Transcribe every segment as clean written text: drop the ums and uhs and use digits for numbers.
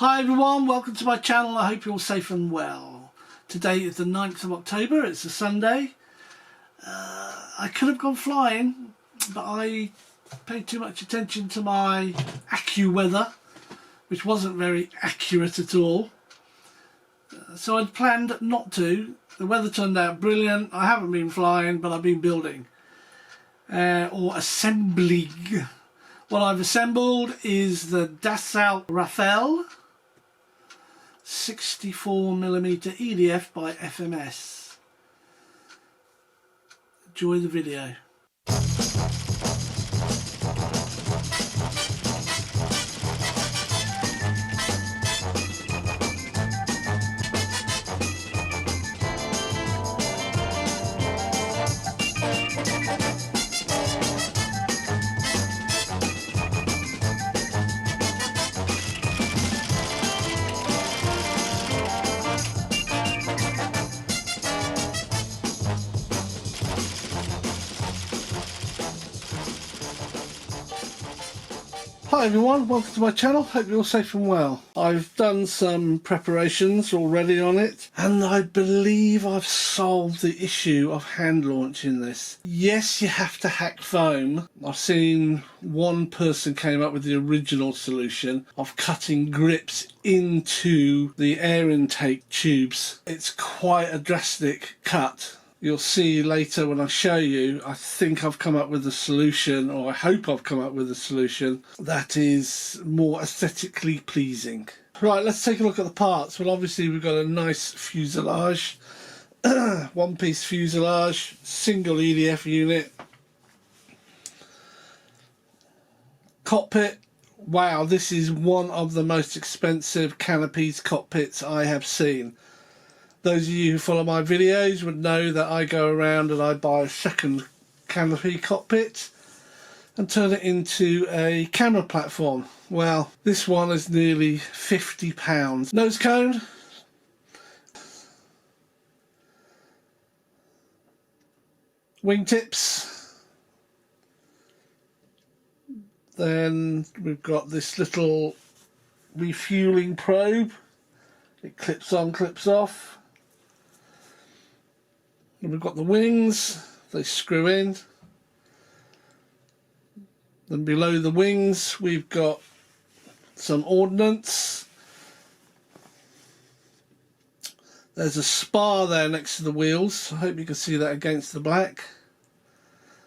Hi everyone, welcome to my channel. I hope you're all safe and well. Today is the 9th of October, it's a Sunday. I could have gone flying, but I paid too much attention to my AccuWeather, which wasn't very accurate at all. So I'd planned not to. The weather turned out brilliant. I haven't been flying, but I've been building or assembling. What I've assembled is the Rafale 64mm EDF by FMS. Enjoy the video. Hi everyone, welcome to my channel. Hope you're all safe and well. I've done some preparations already on it, and I believe I've solved the issue of hand launching this. Yes, you have to hack foam. I've seen one person came up with the original solution of cutting grips into the air intake tubes. It's quite a drastic cut. You'll see later when I show you, I think I've come up with a solution, or I hope I've come up with a solution that is more aesthetically pleasing. Right, let's take a look at the parts. Well, obviously we've got a nice fuselage, one-piece fuselage, single EDF unit. Cockpit. Wow, this is one of the most expensive canopies cockpits I have seen. Those of you who follow my videos would know that I go around and I buy a second canopy cockpit and turn it into a camera platform. Well, this one is nearly £50. Nose cone. Wingtips. Then we've got this little refueling probe. It clips on, clips off. And we've got the wings, they screw in. Then below the wings we've got some ordnance. There's a spar there next to the wheels. I hope you can see that against the black.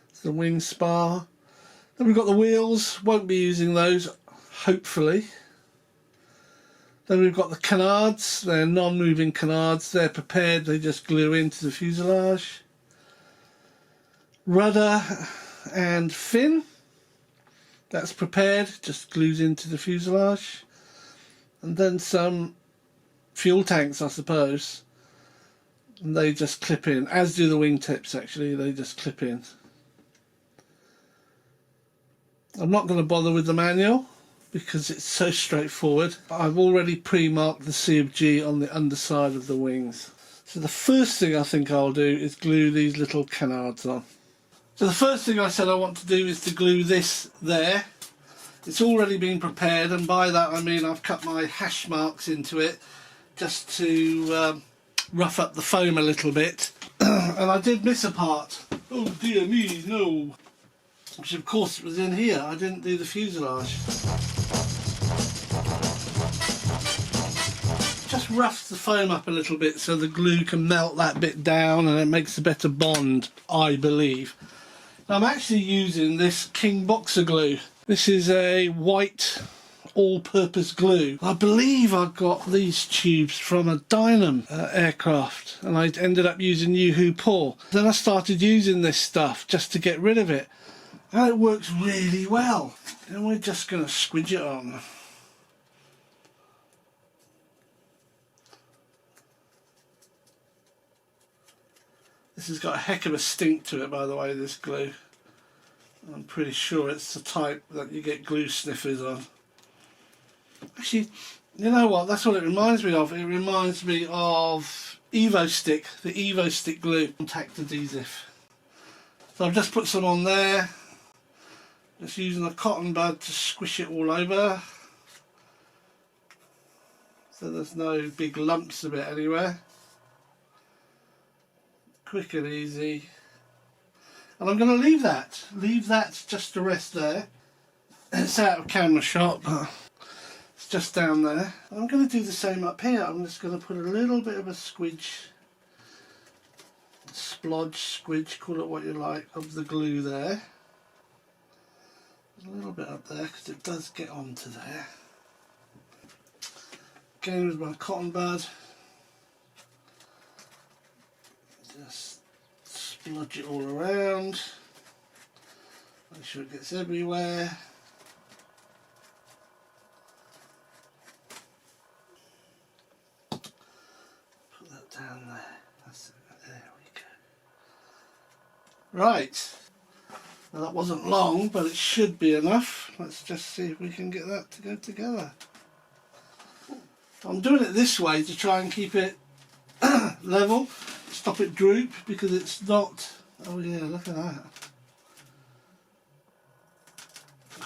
It's the wing spar. Then we've got the wheels, won't be using those, hopefully. Then we've got the canards, they're non-moving canards, they're prepared, they just glue into the fuselage. Rudder and fin, that's prepared, just glues into the fuselage. And then some fuel tanks, I suppose, and they just clip in, as do the wingtips actually, they just clip in. I'm not going to bother with the manual, because it's so straightforward. I've already pre-marked the C of G on the underside of the wings. So the first thing I think I'll do is glue these little canards on. So the first thing I said I want to do is to glue this there. It's already been prepared, and by that I mean I've cut my hash marks into it just to rough up the foam a little bit. And I did miss a part. Oh dear me, no. Which of course was in here. I didn't do the fuselage. Just roughs the foam up a little bit so the glue can melt that bit down and it makes a better bond, I believe. Now I'm actually using this King Boxer glue. This is a white all-purpose glue. I believe I got these tubes from a Dynam aircraft, and I ended up using Yoo-Hoo Paul. Then I started using this stuff just to get rid of it. And it works really well. And we're just going to squidge it on. This has got a heck of a stink to it, by the way, this glue. I'm pretty sure it's the type that you get glue sniffers on. Actually, you know what? That's what it reminds me of. It reminds me of Evo Stick, the Evo Stick glue. Contact adhesive. So I've just put some on there. Just using a cotton bud to squish it all over. so there's no big lumps of it anywhere. Quick and easy. And I'm going to leave that just to rest there. It's out of camera shot, but it's just down there. I'm going to do the same up here. I'm just going to put a little bit of a squidge, splodge, squidge, call it what you like, of the glue there. A little bit up there because it does get onto there. Again with my cotton bud, just splodge it all around, make sure it gets everywhere. Put that down there. That's it. There we go. Right. Now that wasn't long, but it should be enough. Let's just see if we can get that to go together. I'm doing it this way to try and keep it level, stop it droop, because it's not... Oh yeah, look at that.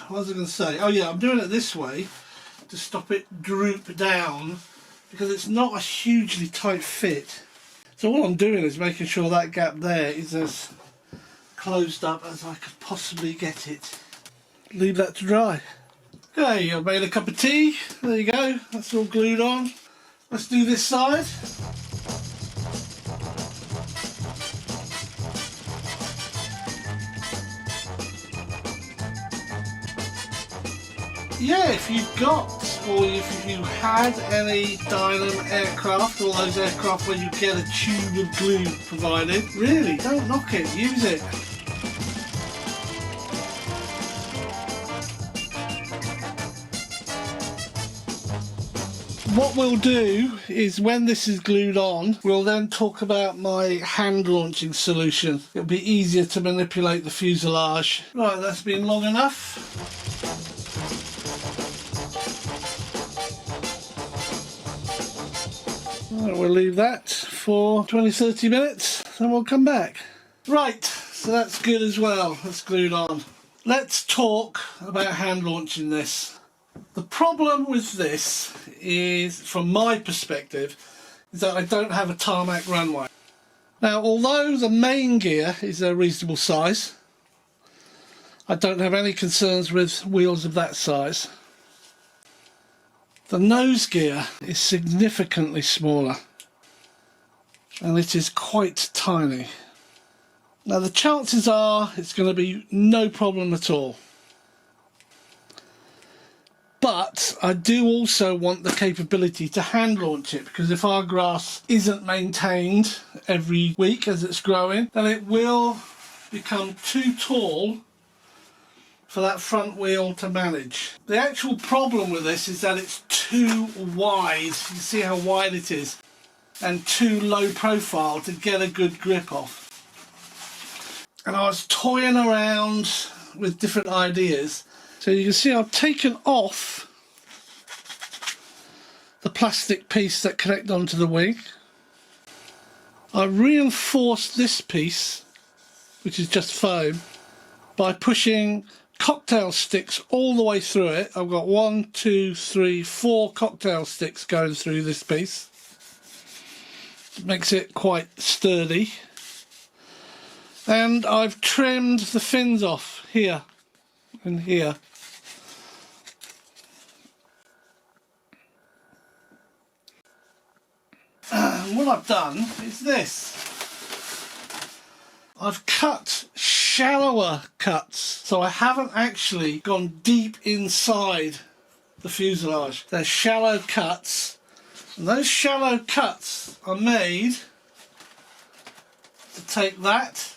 What was I going to say? Oh yeah, I'm doing it this way to stop it droop down, because it's not a hugely tight fit. So all I'm doing is making sure that gap there is as closed up as I could possibly get it. Leave that to dry. Okay, I've made a cup of tea. There you go, that's all glued on. Let's do this side. Yeah, if you've got, or if you had any Dynam aircraft, all those aircraft where you get a tube of glue provided, really, don't knock it, use it. What we'll do is when this is glued on, we'll then talk about my hand launching solution. It'll be easier to manipulate the fuselage. Right, that's been long enough. Right, we'll leave that for 20-30 minutes and we'll come back. Right, so that's good as well. That's glued on. Let's talk about hand launching this. The problem with this is, from my perspective, is that I don't have a tarmac runway. Now, although the main gear is a reasonable size, I don't have any concerns with wheels of that size. The nose gear is significantly smaller, and it is quite tiny. Now, the chances are it's going to be no problem at all. But I do also want the capability to hand launch it, because if our grass isn't maintained every week as it's growing, then it will become too tall for that front wheel to manage. The actual problem with this is that it's too wide. You can see how wide it is, and too low profile to get a good grip off. And I was toying around with different ideas. So you can see I've taken off the plastic piece that connected onto the wing. I've reinforced this piece, which is just foam, by pushing cocktail sticks all the way through it. I've got 1, 2, 3, 4 cocktail sticks going through this piece. It makes it quite sturdy. And I've trimmed the fins off here and here. What I've done is this. I've cut shallower cuts, so I haven't actually gone deep inside the fuselage. They're shallow cuts, and those shallow cuts are made to take that,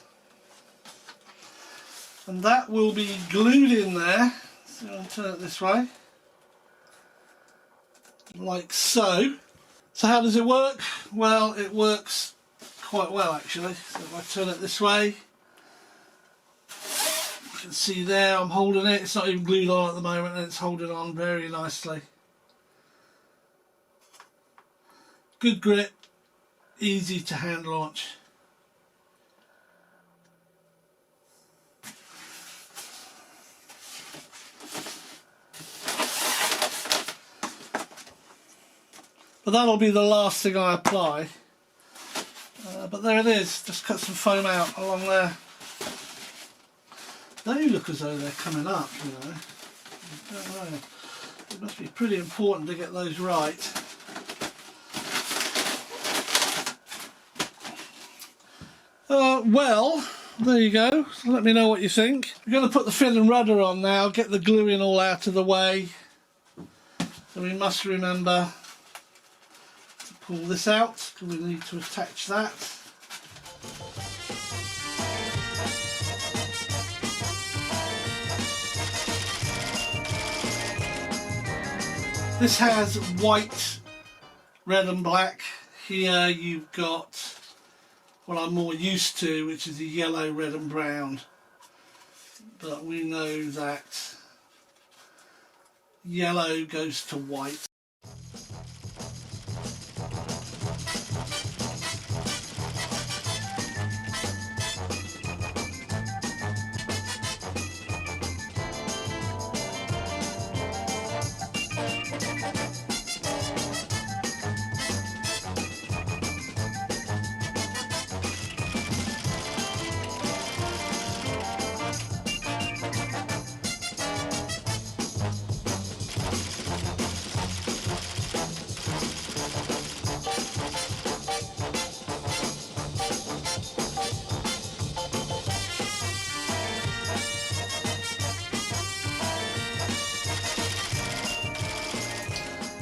and that will be glued in there. So I'll turn it this way, like so. So how does it work? Well, it works quite well actually. So if I turn it this way, you can see there I'm holding it. It's not even glued on at the moment, and it's holding on very nicely. Good grip, easy to hand launch. but that'll be the last thing I apply. But there it is, just cut some foam out along there. They look as though they're coming up, you know. I don't know. It must be pretty important to get those right. Well, there you go. Let me know what you think. We're going to put the fin and rudder on now, get the gluing all out of the way. And we must remember to pull this out, because we need to attach that. This has white, red and black. Here you've got what I'm more used to, which is the yellow, red and brown. But we know that yellow goes to white.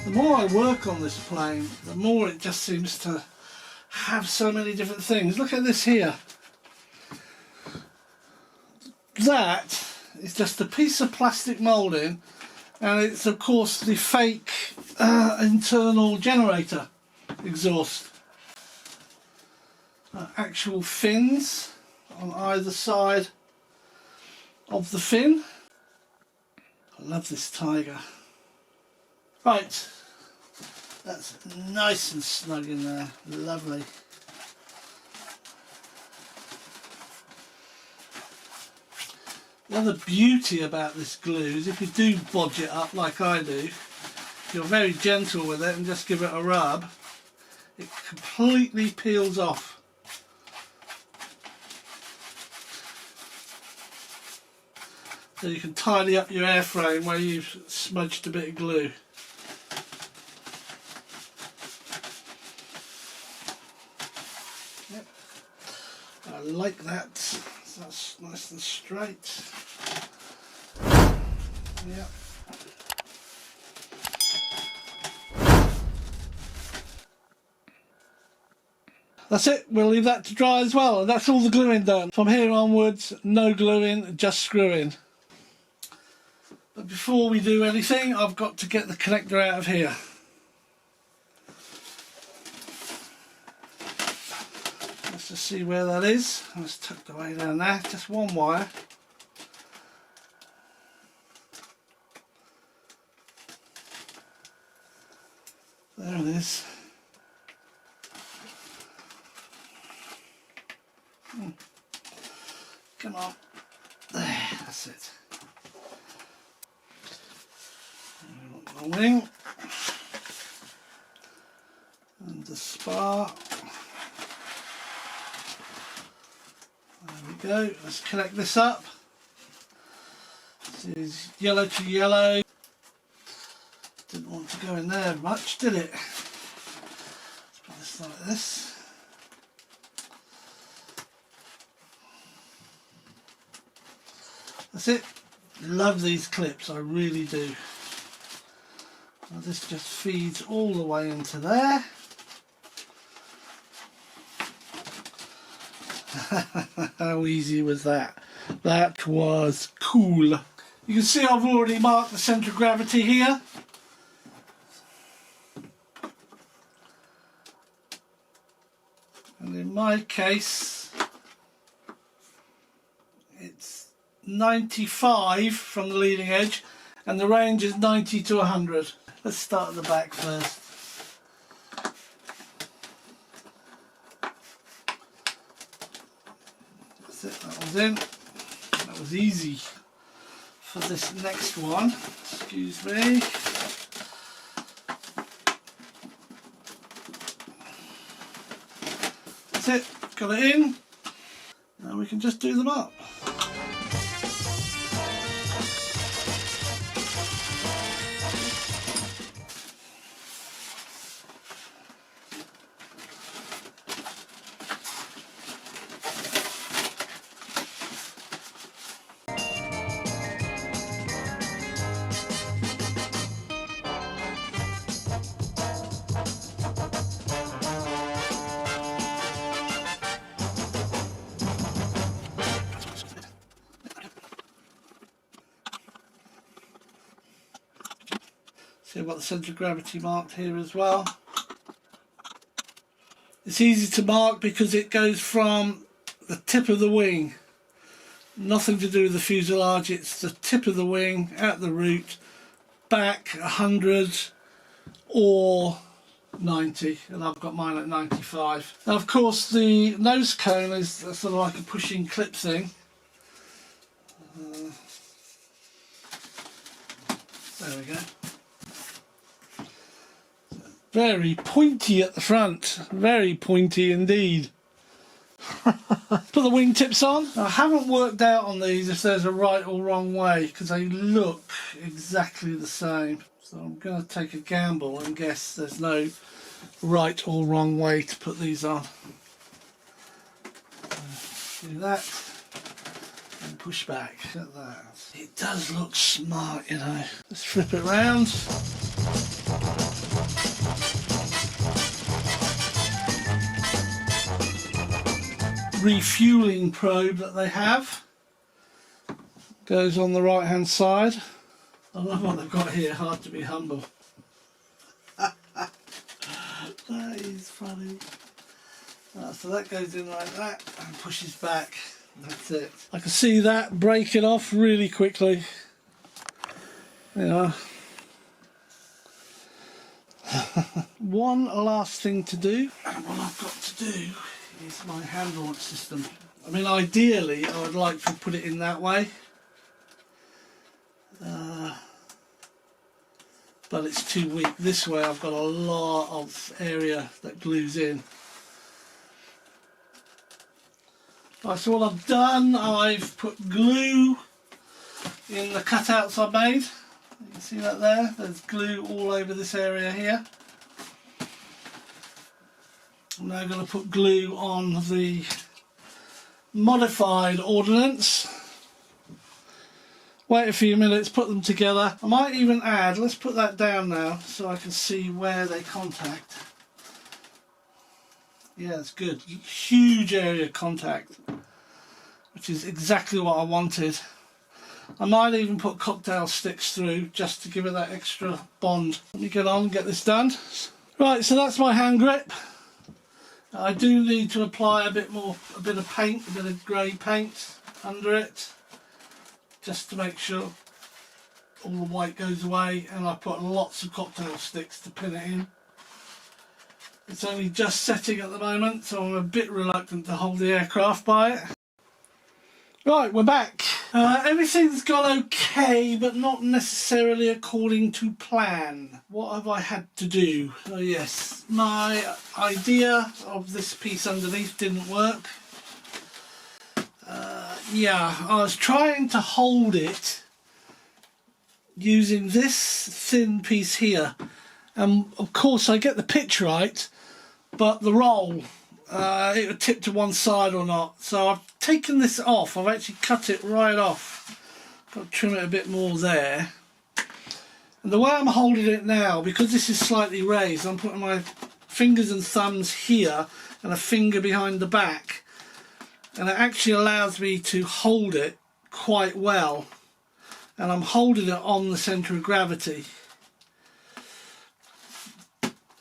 The more I work on this plane, the more it just seems to have so many different things. Look at this here. That is just a piece of plastic moulding, and it's of course the fake internal generator exhaust. Actual fins on either side of the fin. I love this tiger. Right, that's nice and snug in there, lovely. The other beauty about this glue is if you do bodge it up like I do, if you're very gentle with it and just give it a rub, it completely peels off. So you can tidy up your airframe where you've smudged a bit of glue. Yep. I like that. That's nice and straight. Yep. That's it, we'll leave that to dry as well, and that's all the gluing done. From here onwards, no gluing, just screwing. But before we do anything, I've got to get the connector out of here. Let's just see where that is. It's tucked away down there, just one wire. There it is. Come on. There, that's it. The wing and the spar. There we go. Let's connect this up. This is yellow to yellow. Didn't want to go in there much, did it? Let's put this like this. That's it. Love these clips, I really do. Now this just feeds all the way into there. How easy was that? That was cool. You can see I've already marked the centre of gravity here. And in my case, it's 95 from the leading edge, and the range is 90 to 100. Let's start at the back first. That's it, that was in. That was easy. For this next one, excuse me. That's it, got it in. Now we can just do them up. See, I've got the centre of gravity marked here as well. It's easy to mark because it goes from the tip of the wing, nothing to do with the fuselage, it's the tip of the wing at the root, back 100 or 90, and I've got mine at 95. Now of course the nose cone is sort of like a pushing clip thing. There we go. Very pointy at the front, very pointy indeed. Put the wingtips on. I haven't worked out on these if there's a right or wrong way because they look exactly the same. So I'm going to take a gamble and guess there's no right or wrong way to put these on. Do that and push back at that. It does look smart, you know. Let's flip it round. Refueling probe that they have goes on the right hand side. I love what they've got here, hard to be humble. That is funny. So that goes in like that and pushes back. That's it. I can see that breaking off really quickly. Yeah. One last thing to do, and what I've got to do is my hand launch system. I mean, ideally I would like to put it in that way, but it's too weak. This way I've got a lot of area that glues in. Right, so what I've done, I've put glue in the cutouts I made. You can see that there, there's glue all over this area here. I'm now going to put glue on the modified ordnance. Wait a few minutes, put them together. I might even add, let's put that down now so I can see where they contact. Yeah, it's good. Huge area of contact, which is exactly what I wanted. I might even put cocktail sticks through just to give it that extra bond. Let me get on and get this done. Right, so that's my hand grip. I do need to apply a bit of paint, a bit of grey paint under it, just to make sure all the white goes away, and I put lots of cocktail sticks to pin it in. It's only just setting at the moment, so I'm a bit reluctant to hold the aircraft by it. Right, we're back. Everything's gone okay, but not necessarily according to plan. What have I had to do? Oh yes, my idea of this piece underneath didn't work. Yeah, I was trying to hold it using this thin piece here, and of course I get the pitch right, but the roll, it would tip to one side or not. So I've taken this off, I've actually cut it right off. Got to trim it a bit more there. And the way I'm holding it now, because this is slightly raised, I'm putting my fingers and thumbs here and a finger behind the back, and it actually allows me to hold it quite well, and I'm holding it on the centre of gravity.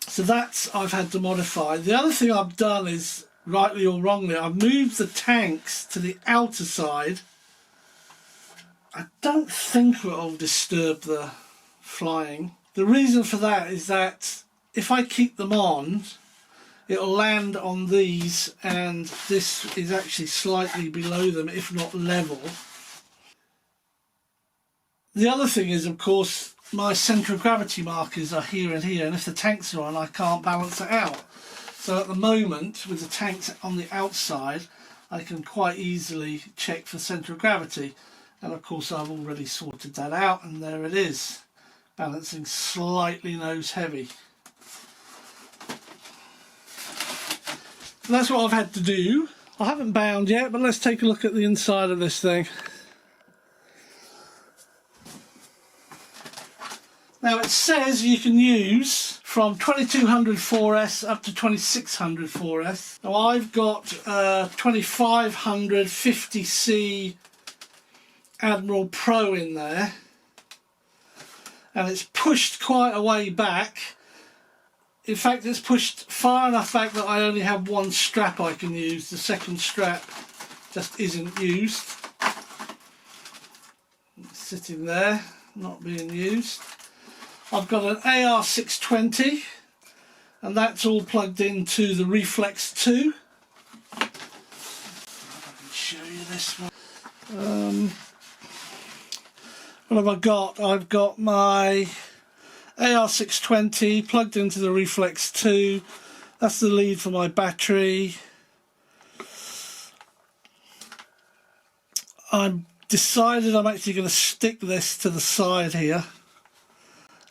So that's I've had to modify. The other thing I've done is, rightly or wrongly, I've moved the tanks to the outer side. I don't think it will disturb the flying. The reason for that is that if I keep them on, it'll land on these, and this is actually slightly below them, if not level. The other thing is, of course, my centre of gravity markers are here and here, and if the tanks are on, I can't balance it out. So at the moment, with the tanks on the outside, I can quite easily check for centre of gravity. And of course I've already sorted that out, and there it is, balancing slightly nose heavy. And that's what I've had to do. I haven't bound yet, but let's take a look at the inside of this thing. Now it says you can use from 2200 4S up to 2600 4S. Now I've got 2500 50C Admiral Pro in there, and it's pushed quite a way back. In fact, it's pushed far enough back that I only have one strap I can use. The second strap just isn't used. It's sitting there, not being used. I've got an AR620, and that's all plugged into the Reflex 2. I can show you this one. What have I got? I've got my AR620 plugged into the Reflex 2. That's the lead for my battery. I've decided I'm actually going to stick this to the side here,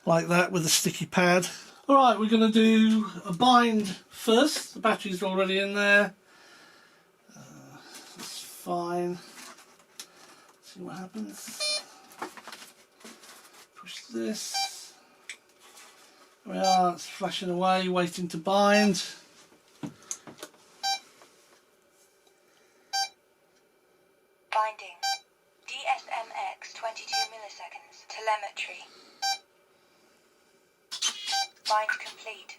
like that, with a sticky pad. Alright, we're going to do a bind first. The batteries are already in there. That's fine. See what happens. Push this. There we are, it's flashing away, waiting to bind. Binding. DSMX 22 milliseconds. Telemetry. Bind complete.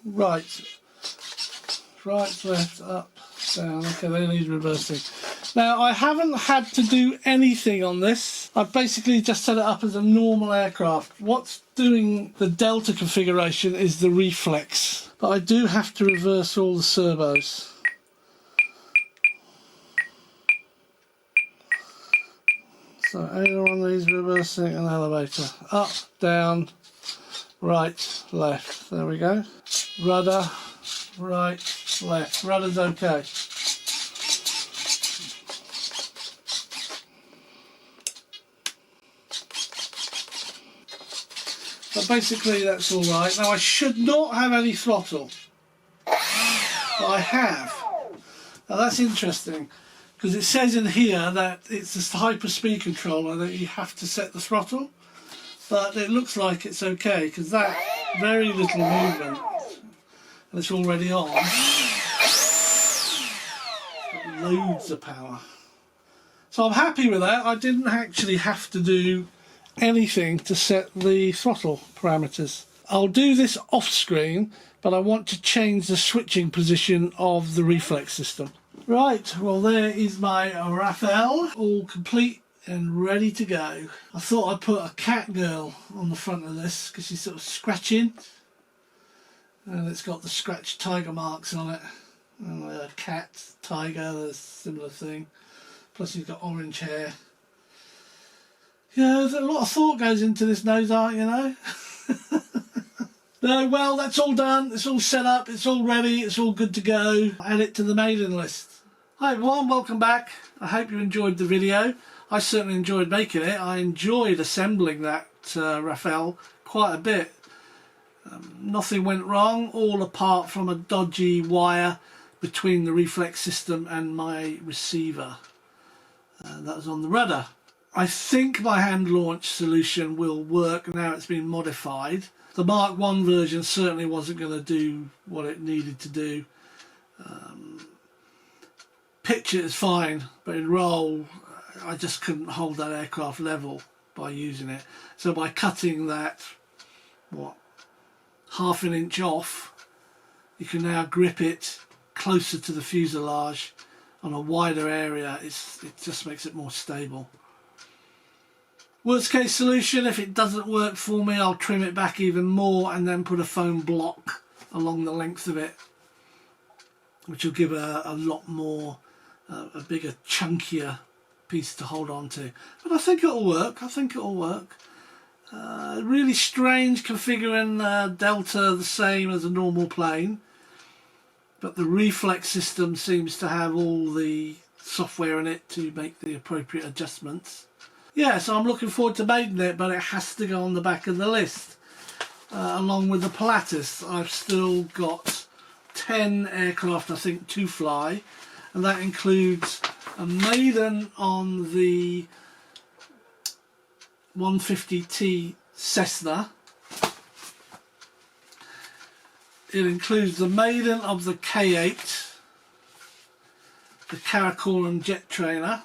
Right, left, up, down. Okay, they need reversing. Now, I haven't had to do anything on this. I've basically just set it up as a normal aircraft. What's doing the Delta configuration is the Reflex, but I do have to reverse all the servos. So aileron needs reversing, and elevator. Up, down, right, left. There we go. Rudder, right, left. Rudder's okay. But basically that's alright. Now I should not have any throttle, but I have. Now that's interesting, because it says in here that it's this hyper-speed controller that you have to set the throttle, but it looks like it's okay, because that very little movement, and it's already on. Got loads of power. So I'm happy with that. I didn't actually have to do anything to set the throttle parameters. I'll do this off screen, but I want to change the switching position of the Reflex system. Right, well there is my Rafale, all complete and ready to go. I thought I'd put a cat girl on the front of this because she's sort of scratching, and it's got the scratch tiger marks on it, and a cat, tiger, there's a similar thing, plus he's got orange hair. Yeah, there's a lot of thought goes into this nose art, you know. No, well, that's all done, it's all set up, it's all ready, it's all good to go. Add it to the Maiden list. Hi everyone, welcome back. I hope you enjoyed the video. I certainly enjoyed making it. I enjoyed assembling that Rafale quite a bit. Nothing went wrong, all apart from a dodgy wire between the Reflex system and my receiver. That was on the rudder. I think my hand launch solution will work now it's been modified. The Mark 1 version certainly wasn't going to do what it needed to do. Pitch it is fine, but in roll I just couldn't hold that aircraft level by using it. So by cutting that, what, half an inch off, you can now grip it closer to the fuselage on a wider area. It just makes it more stable. Worst case solution, if it doesn't work for me, I'll trim it back even more and then put a foam block along the length of it, which will give a lot more, a bigger, chunkier piece to hold on to. But I think it'll work. I think it'll work. Really strange configuring Delta the same as a normal plane, but the reflex system seems to have all the software in it to make the appropriate adjustments. Yeah, so I'm looking forward to Maiden it, but it has to go on the back of the list. Along with the Pilatus, I've still got 10 aircraft, I think, to fly, and that includes a Maiden on the 150T Cessna. It includes the Maiden of the K8, the Karakoram jet trainer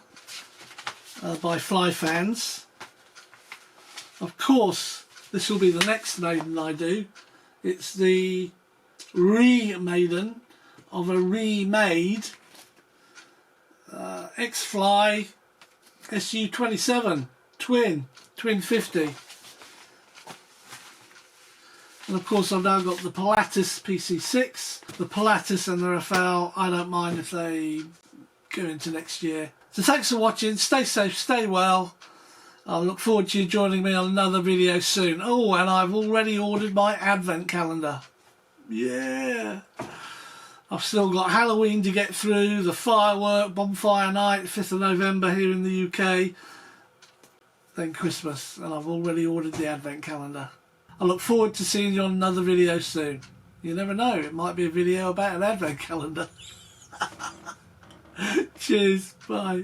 by Flyfans. Of course, this will be the next Maiden I do. It's the Maiden of a remade X-Fly Su-27 Twin 50. And of course I've now got the Pilatus PC6, the Pilatus and the Rafale. I don't mind if they go into next year. So thanks for watching, stay safe, stay well. I look forward to you joining me on another video soon. Oh, and I've already ordered my advent calendar. Yeah. I've still got Halloween to get through, the firework, bonfire night, 5th of November here in the UK, then Christmas, and I've already ordered the advent calendar. I look forward to seeing you on another video soon. You never know, it might be a video about an advent calendar. Cheers, bye.